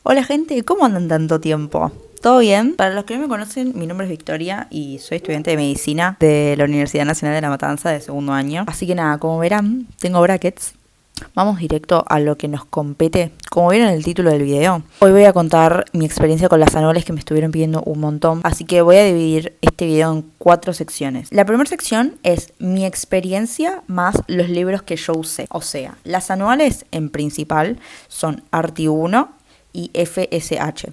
Hola gente, ¿cómo andan tanto tiempo? ¿Todo bien? Para los que no me conocen, mi nombre es Victoria y soy estudiante de medicina de la Universidad Nacional de La Matanza de segundo año. Así que nada, como verán, tengo brackets. Vamos directo a lo que nos compete. Como vieron en el título del video, hoy voy a contar mi experiencia con las anuales que me estuvieron pidiendo un montón. Así que voy a dividir este video en 4 secciones. La primera sección es mi experiencia más los libros que yo usé. O sea, las anuales en principal son ARTI 1 y FSH.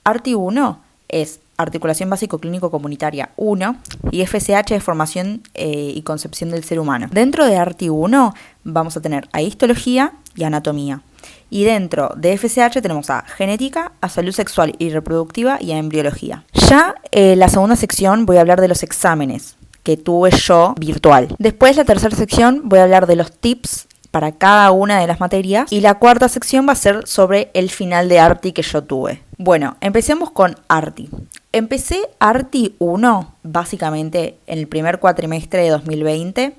ARTI 1 es Articulación Básico Clínico Comunitaria 1 y FSH es Formación y Concepción del Ser Humano. Dentro de ARTI 1 vamos a tener a Histología y Anatomía. Y dentro de FSH tenemos a Genética, a Salud Sexual y Reproductiva y a Embriología. Ya la segunda sección voy a hablar de los exámenes que tuve yo virtual. Después la tercera sección voy a hablar de los tips para cada una de las materias y la cuarta sección va a ser sobre el final de ARTI que yo tuve. Bueno, empecemos con ARTI. Empecé ARTI 1 básicamente en el primer cuatrimestre de 2020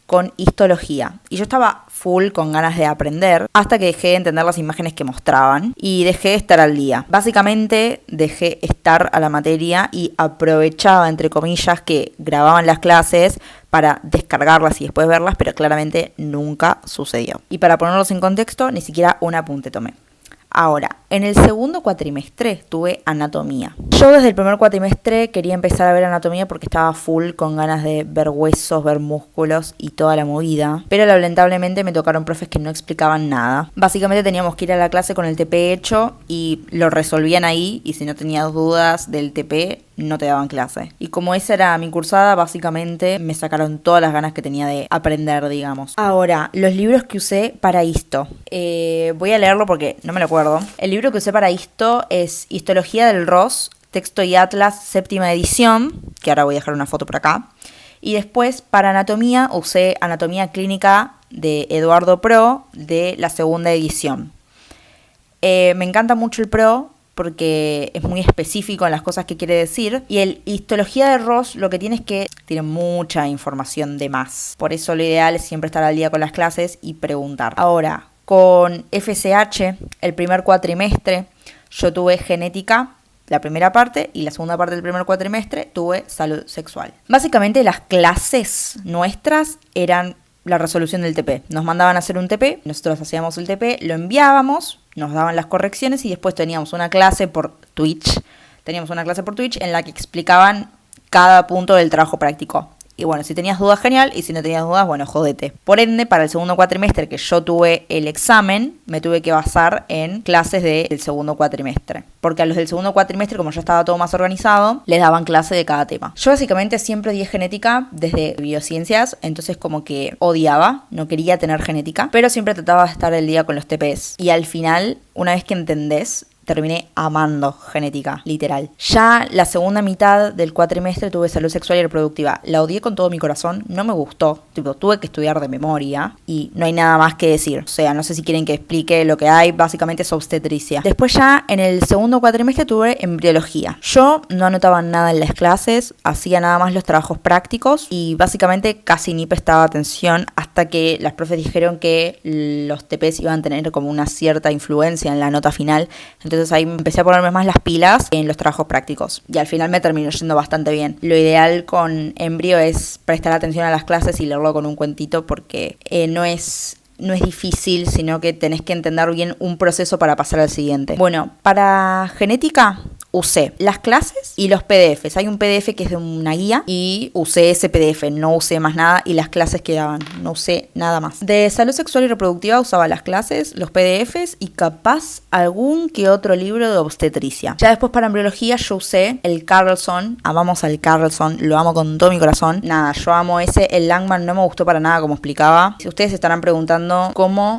con histología y yo estaba full con ganas de aprender hasta que dejé de entender las imágenes que mostraban y dejé de estar al día. Básicamente dejé estar a la materia y aprovechaba, entre comillas, que grababan las clases para descargarlas y después verlas, pero claramente nunca sucedió. Y para ponerlos en contexto, ni siquiera un apunte tomé. Ahora, en el segundo cuatrimestre tuve anatomía. Yo desde el primer cuatrimestre quería empezar a ver anatomía porque estaba full con ganas de ver huesos, ver músculos y toda la movida. Pero lamentablemente me tocaron profes que no explicaban nada. Básicamente teníamos que ir a la clase con el TP hecho y lo resolvían ahí. Y si no tenías dudas del TP, no te daban clase. Y como esa era mi cursada, básicamente me sacaron todas las ganas que tenía de aprender, digamos. Ahora, los libros que usé para histo. Voy a leerlo porque no me lo acuerdo. El libro que usé para histo es Histología del ROS, Texto y Atlas, séptima edición, que ahora voy a dejar una foto por acá. Y después, para anatomía, usé Anatomía Clínica de Eduardo Pro, de la segunda edición. Me encanta mucho el Pro, porque es muy específico en las cosas que quiere decir. Y el Histología de ROS lo que tiene es que tiene mucha información de más. Por eso lo ideal es siempre estar al día con las clases y preguntar. Ahora, con FSH, el primer cuatrimestre, yo tuve genética, la primera parte, y la segunda parte del primer cuatrimestre tuve salud sexual. Básicamente las clases nuestras eran la resolución del TP. Nos mandaban a hacer un TP, nosotros hacíamos el TP, lo enviábamos, nos daban las correcciones y después teníamos una clase por Twitch. En la que explicaban cada punto del trabajo práctico. Y bueno, si tenías dudas, genial, y si no tenías dudas, bueno, jodete. Por ende, para el segundo cuatrimestre que yo tuve el examen, me tuve que basar en clases del segundo cuatrimestre. Porque a los del segundo cuatrimestre, como ya estaba todo más organizado, les daban clase de cada tema. Yo básicamente siempre odié genética desde biociencias, entonces como que odiaba, no quería tener genética, pero siempre trataba de estar al día con los TPs. Y al final, una vez que entendés, terminé amando genética, literal. Ya la segunda mitad del cuatrimestre tuve salud sexual y reproductiva. La odié con todo mi corazón, no me gustó. Tuve que estudiar de memoria y no hay nada más que decir. O sea, no sé si quieren que explique lo que hay, básicamente es obstetricia. Después ya en el segundo cuatrimestre tuve embriología. Yo no anotaba nada en las clases, hacía nada más los trabajos prácticos y básicamente casi ni prestaba atención hasta que las profes dijeron que los TPs iban a tener como una cierta influencia en la nota final. Entonces ahí empecé a ponerme más las pilas en los trabajos prácticos. Y al final me terminó yendo bastante bien. Lo ideal con embrio es prestar atención a las clases y leerlo con un cuentito porque no es difícil, sino que tenés que entender bien un proceso para pasar al siguiente. Bueno, para genética usé las clases y los PDFs. Hay un PDF que es de una guía y usé ese PDF, no usé más nada y las clases quedaban, no usé nada más. De salud sexual y reproductiva usaba las clases, los PDFs y capaz algún que otro libro de obstetricia. Ya después para embriología yo usé el Carlson, amamos al Carlson, lo amo con todo mi corazón. Nada, yo amo ese, el Langman no me gustó para nada como explicaba. Si ustedes estarán preguntando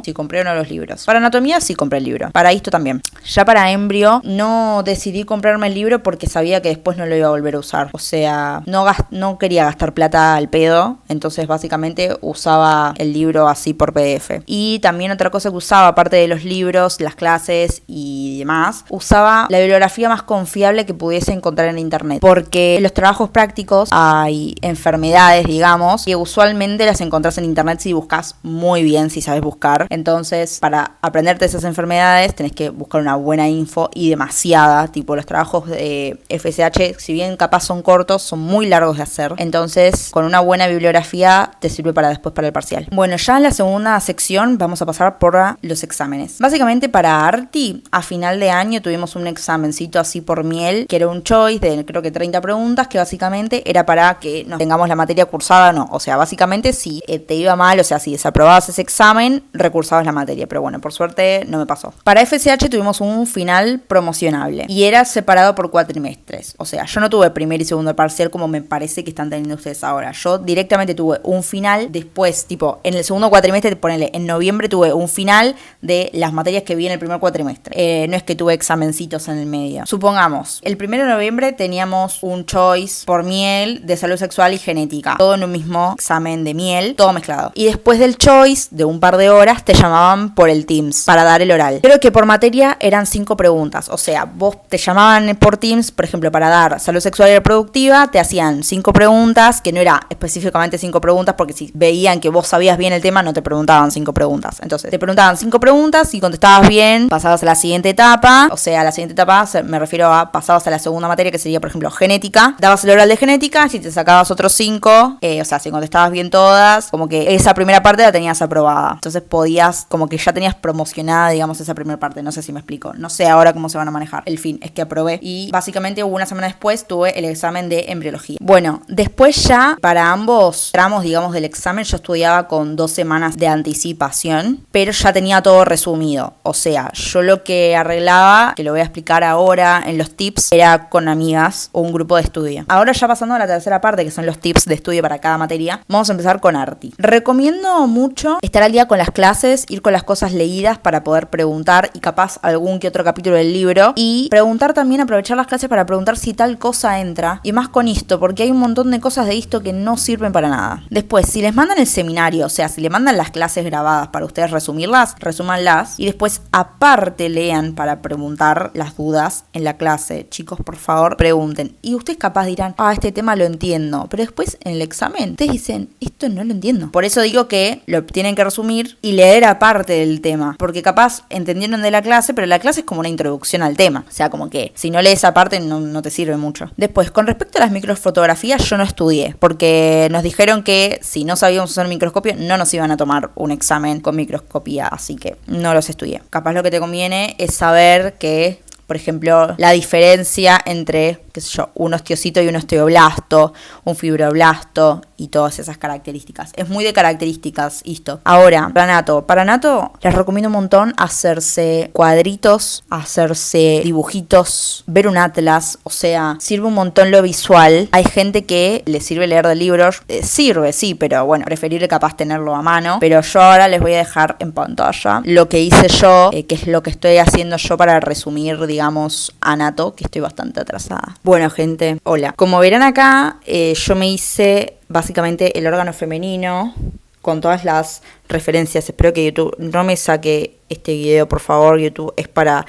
si compré uno de los libros. Para anatomía sí compré el libro, para esto también. Ya para embrio no decidí comprar comprarme el libro porque sabía que después no lo iba a volver a usar. O sea, no quería gastar plata al pedo, entonces básicamente usaba el libro así por PDF. Y también otra cosa que usaba, aparte de los libros, las clases y demás, usaba la bibliografía más confiable que pudiese encontrar en internet. Porque en los trabajos prácticos hay enfermedades, digamos, que usualmente las encontrás en internet si buscas muy bien, si sabes buscar. Entonces, para aprenderte esas enfermedades, tenés que buscar una buena info y demasiada. Tipo, los trabajos de FSH, si bien capaz son cortos, son muy largos de hacer. Entonces, con una buena bibliografía te sirve para después para el parcial. Bueno, ya en la segunda sección vamos a pasar por los exámenes. Básicamente para ARTI, a final de año tuvimos un examencito así por miel, que era un choice de creo que 30 preguntas, que básicamente era para que nos tengamos la materia cursada o no. O sea, básicamente si te iba mal, o sea, si desaprobabas ese examen, recursabas la materia. Pero bueno, por suerte no me pasó. Para FSH tuvimos un final promocionable y era separado por cuatrimestres. O sea, yo no tuve primer y segundo parcial como me parece que están teniendo ustedes ahora. Yo directamente tuve un final, después, tipo, en el segundo cuatrimestre, ponele, en noviembre tuve un final de las materias que vi en el primer cuatrimestre. No es que tuve examencitos en el medio. Supongamos, el 1 de noviembre teníamos un choice por miel de salud sexual y genética. Todo en un mismo examen de miel, todo mezclado. Y después del choice, de un par de horas, te llamaban por el Teams para dar el oral. Creo que por materia eran 5 preguntas. O sea, vos te llamaban por Teams, por ejemplo, para dar salud sexual y reproductiva, te hacían 5 preguntas, que no era específicamente 5 preguntas, porque si veían que vos sabías bien el tema, no te preguntaban 5 preguntas. Entonces, te preguntaban 5 preguntas, y contestabas bien, pasabas a la siguiente etapa. O sea, la siguiente etapa me refiero a pasabas a la segunda materia, que sería, por ejemplo, genética. Dabas el oral de genética, si te sacabas otros 5, o sea, si contestabas bien todas, como que esa primera parte la tenías aprobada. Entonces podías, como que ya tenías promocionada, digamos, esa primera parte. No sé si me explico. No sé ahora cómo se van a manejar. El fin es que aprobé. Y básicamente una semana después tuve el examen de embriología. Bueno, después ya para ambos tramos, digamos, del examen, yo estudiaba con 2 semanas de anticipación, pero ya tenía todo resumido. O sea, yo lo que arreglaba, que lo voy a explicar ahora en los tips, era con amigas o un grupo de estudio. Ahora ya pasando a la tercera parte, que son los tips de estudio para cada materia, vamos a empezar con ARTI. Recomiendo mucho estar al día con las clases, ir con las cosas leídas para poder preguntar y capaz algún que otro capítulo del libro, y preguntar también, aprovechar las clases para preguntar si tal cosa entra, y más con esto, porque hay un montón de cosas de esto que no sirven para nada. Después, si les mandan el seminario, o sea, si le mandan las clases grabadas para ustedes resumirlas, resúmanlas, y después aparte lean para preguntar las dudas en la clase. Chicos, por favor, pregunten. Y ustedes capaz dirán, este tema lo entiendo, pero después en el examen ustedes dicen, esto no lo entiendo. Por eso digo que lo tienen que resumir y leer aparte del tema, porque capaz entendieron de la clase, pero la clase es como una introducción al tema. O sea, como que si no lees aparte no te sirve mucho. Después, con respecto a las microfotografías, yo no estudié, porque nos dijeron que si no sabíamos usar un microscopio, no nos iban a tomar un examen con microscopía, así que no los estudié. Capaz lo que te conviene es saber que, por ejemplo, la diferencia entre, qué sé yo, un osteocito y un osteoblasto, un fibroblasto y todas esas características. Es muy de características esto. Ahora, para nato les recomiendo un montón hacerse cuadritos, hacerse dibujitos, ver un atlas. O sea, sirve un montón lo visual. Hay gente que le sirve leer de libros. Sirve, sí, pero bueno, preferible capaz tenerlo a mano. Pero yo ahora les voy a dejar en pantalla lo que hice yo, que es lo que estoy haciendo yo para resumir, digamos, a nato, que estoy bastante atrasada. Bueno, gente, hola. Como verán acá, yo me hice básicamente el órgano femenino con todas las referencias. Espero que YouTube no me saque este video, por favor. YouTube es para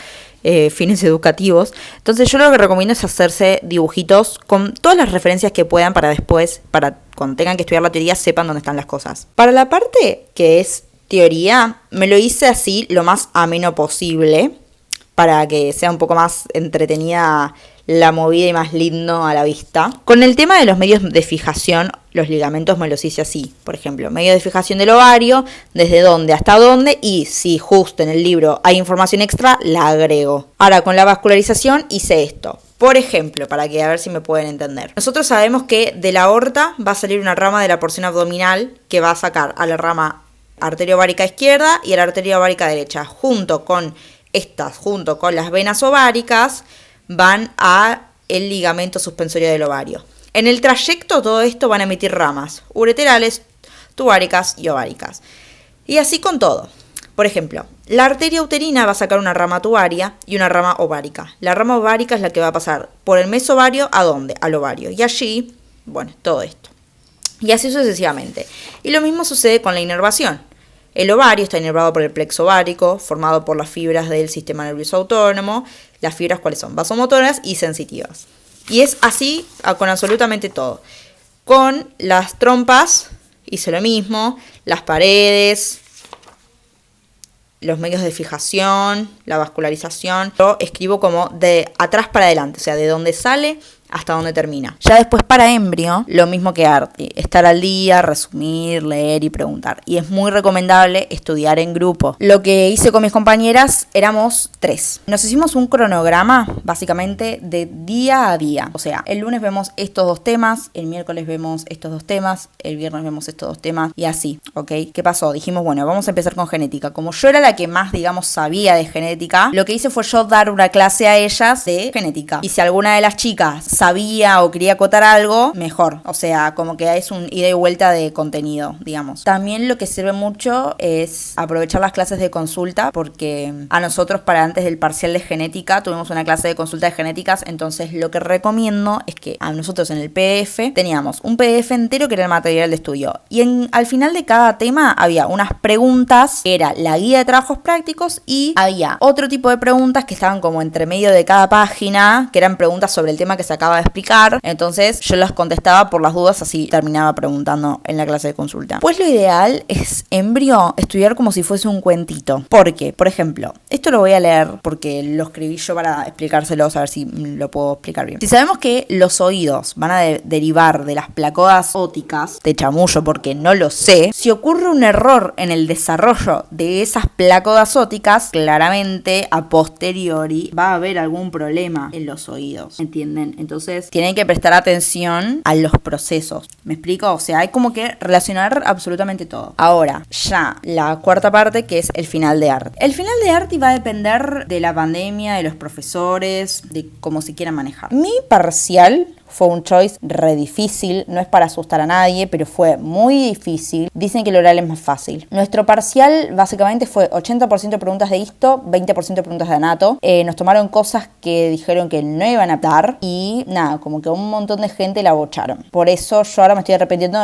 fines educativos. Entonces yo lo que recomiendo es hacerse dibujitos con todas las referencias que puedan para después, para cuando tengan que estudiar la teoría, sepan dónde están las cosas. Para la parte que es teoría, me lo hice así lo más ameno posible, para que sea un poco más entretenida la movida y más lindo a la vista. Con el tema de los medios de fijación, los ligamentos me los hice así. Por ejemplo, medio de fijación del ovario, desde dónde hasta dónde, y si justo en el libro hay información extra, la agrego. Ahora, con la vascularización hice esto. Por ejemplo, para que a ver si me pueden entender. Nosotros sabemos que de la aorta va a salir una rama de la porción abdominal que va a sacar a la rama arteria ovárica izquierda y a la arteria ovárica derecha. Junto con las venas ováricas, van a el ligamento suspensorio del ovario. En el trayecto todo esto van a emitir ramas ureterales, tubáricas y ováricas. Y así con todo. Por ejemplo, la arteria uterina va a sacar una rama tubaria y una rama ovárica. La rama ovárica es la que va a pasar por el mesovario, ¿a dónde? Al ovario. Y allí, bueno, todo esto. Y así sucesivamente. Y lo mismo sucede con la inervación. El ovario está inervado por el plexo ovárico, formado por las fibras del sistema nervioso autónomo. Las fibras, ¿cuáles son? Vasomotoras y sensitivas. Y es así con absolutamente todo. Con las trompas hice lo mismo, las paredes, los medios de fijación, la vascularización. Yo escribo como de atrás para adelante, o sea, de donde sale hasta donde termina. Ya después para embrio, lo mismo que Arti, estar al día, resumir, leer y preguntar. Y es muy recomendable estudiar en grupo. Lo que hice con mis compañeras, éramos 3. Nos hicimos un cronograma, básicamente, de día a día. O sea, el lunes vemos estos 2 temas, el miércoles vemos estos 2 temas, el viernes vemos estos 2 temas, y así, ¿ok? ¿Qué pasó? Dijimos, bueno, vamos a empezar con genética. Como yo era la que más, digamos, sabía de genética, lo que hice fue yo dar una clase a ellas de genética. Y si alguna de las chicas sabía o quería acotar algo, mejor. O sea, como que es un ida y vuelta de contenido, digamos. También lo que sirve mucho es aprovechar las clases de consulta, porque a nosotros para antes del parcial de genética tuvimos una clase de consulta de genéticas, entonces lo que recomiendo es que a nosotros en el PDF teníamos un PDF entero que era el material de estudio. Y al final de cada tema había unas preguntas, que era la guía de trabajos prácticos, y había otro tipo de preguntas que estaban como entre medio de cada página, que eran preguntas sobre el tema que se acaba de explicar. Entonces yo las contestaba por las dudas, así terminaba preguntando en la clase de consulta. Pues lo ideal es embrio estudiar como si fuese un cuentito. Porque, por ejemplo, esto lo voy a leer porque lo escribí yo para explicárselos, a ver si lo puedo explicar bien. Si sabemos que los oídos van a derivar de las placodas óticas, de chamullo porque no lo sé, si ocurre un error en el desarrollo de esas placodas óticas, claramente a posteriori va a haber algún problema en los oídos, ¿entienden? Entonces tienen que prestar atención a los procesos. ¿Me explico? O sea, hay como que relacionar absolutamente todo. Ahora, ya la cuarta parte, que es el final de Arti. El final de Arti va a depender de la pandemia, de los profesores, de cómo se quieran manejar. Mi parcial fue un choice re difícil, no es para asustar a nadie, pero fue muy difícil. Dicen que el oral es más fácil. Nuestro parcial básicamente fue 80% preguntas de histo, 20% preguntas de anato. Nos tomaron cosas que dijeron que no iban a dar y nada, como que un montón de gente la bocharon. Por eso yo ahora me estoy arrepintiendo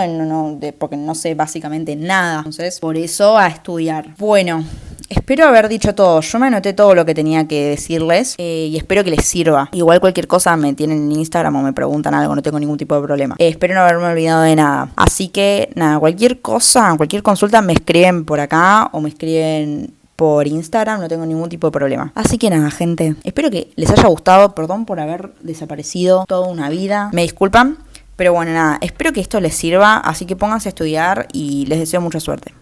porque no sé básicamente nada. Entonces, por eso a estudiar. Bueno, espero haber dicho todo. Yo me anoté todo lo que tenía que decirles y espero que les sirva. Igual cualquier cosa me tienen en Instagram o me preguntan algo, no tengo ningún tipo de problema. Espero no haberme olvidado de nada. Así que nada, cualquier cosa, cualquier consulta me escriben por acá o me escriben por Instagram, no tengo ningún tipo de problema. Así que nada, gente, espero que les haya gustado. Perdón por haber desaparecido toda una vida. Me disculpan, pero bueno, nada, espero que esto les sirva. Así que pónganse a estudiar y les deseo mucha suerte.